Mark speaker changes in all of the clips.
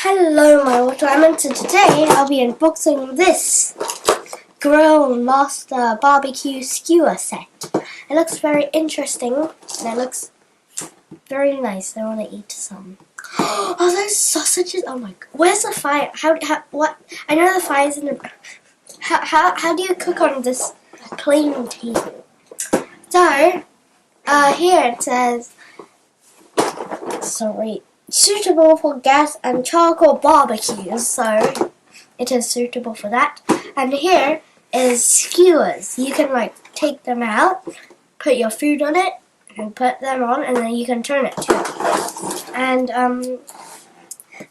Speaker 1: Hello my little lemons, and today I'll be unboxing this Grill Master Barbecue Skewer Set. It looks very interesting and it looks very nice. I want to eat some. Oh, those sausages! Oh my god. Where's the fire? What? I know the fire's in the... How do you cook on this plain table? So, here it says... Sorry. Suitable for gas and charcoal barbecues, so it is suitable for that. And here is skewers. You can take them out, put your food on it, and put them on, and then you can turn it too. And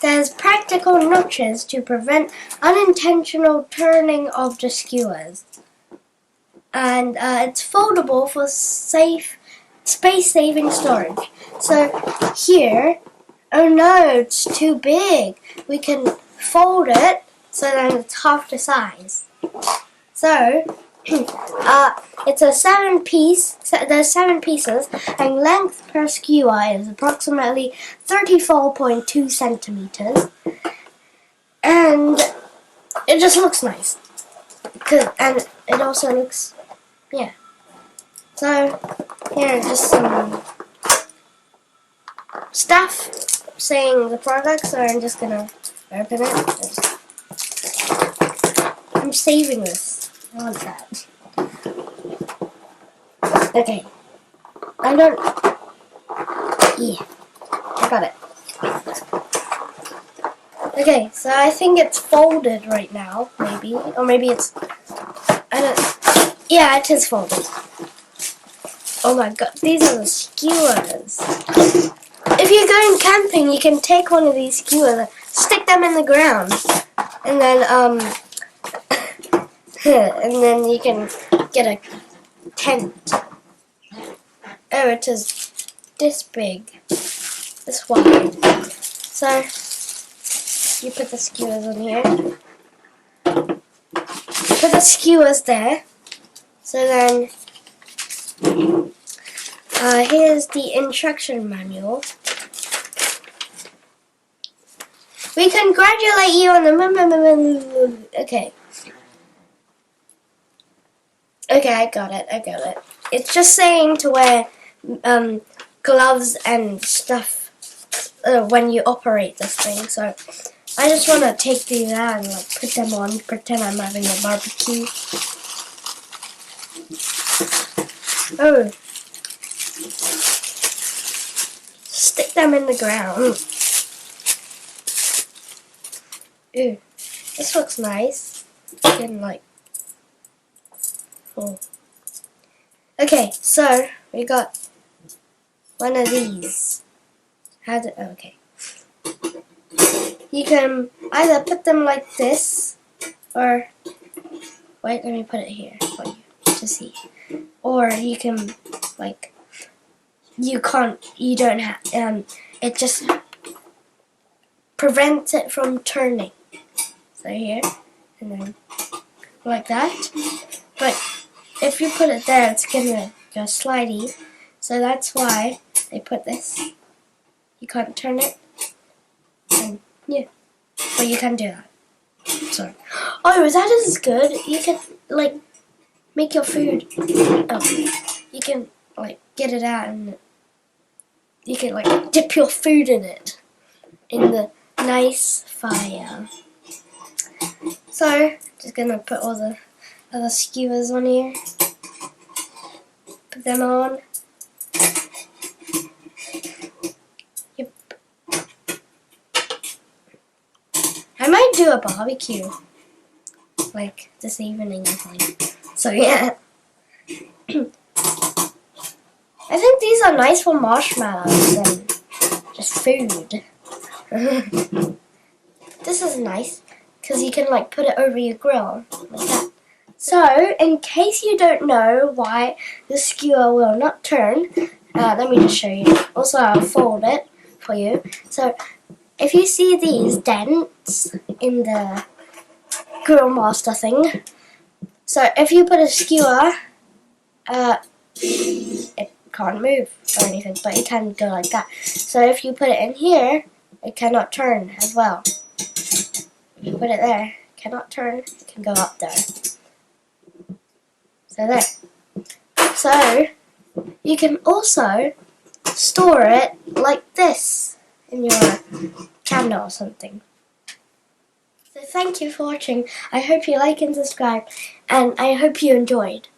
Speaker 1: there's practical notches to prevent unintentional turning of the skewers. And it's foldable for safe, space-saving storage. So here. Oh no, it's too big. We can fold it so then it's half the size. So, it's a 7-piece, there's 7 pieces, and length per skewer is approximately 34.2 centimeters. And it just looks nice. And it also looks, yeah. So, here just some stuff saying the product, so I'm just gonna open it. I'm saving this. I want that. Okay. Yeah, I got it. Okay, so I think it's folded right now, maybe. Or maybe it's... Yeah, it is folded. Oh my god, these are the skewers. If you're going camping, you can take one of these skewers and stick them in the ground, and then and then you can get a tent. Oh, it is this big, this wide. So you put the skewers on here. Put the skewers there. So then here's the instruction manual. We congratulate you on the... Okay. Okay, I got it. It's just saying to wear gloves and stuff when you operate this thing. So I just want to take these out and put them on, pretend I'm having a barbecue. Oh. Stick them in the ground. Ooh, this looks nice. And oh. Okay, so we got one of these. Okay. You can either put them like this, or wait, let me put it here for you to see. Or you can you don't have, it just prevents it from turning. So here, and then like that. But if you put it there, it's gonna go slidey. So that's why they put this. You can't turn it. And yeah, but you can do that. Sorry. Oh, that is good. You can make your food. Oh, you can get it out and you can dip your food in it in the nice fire. So just gonna put all the other skewers on here. Put them on. Yep. I might do a barbecue this evening, I think. So yeah. I think these are nice for marshmallows and just food. This is nice because you can put it over your grill like that. So, in case you don't know why the skewer will not turn, let me just show you. Also, I'll fold it for you. So, if you see these dents in the Grill Master thing, so if you put a skewer, it can't move or anything, but it can go like that. So if you put it in here, it cannot turn as well. You put it there. Cannot turn. It can go up there. So there. So you can also store it like this in your cabinet or something. So thank you for watching. I hope you like and subscribe, and I hope you enjoyed.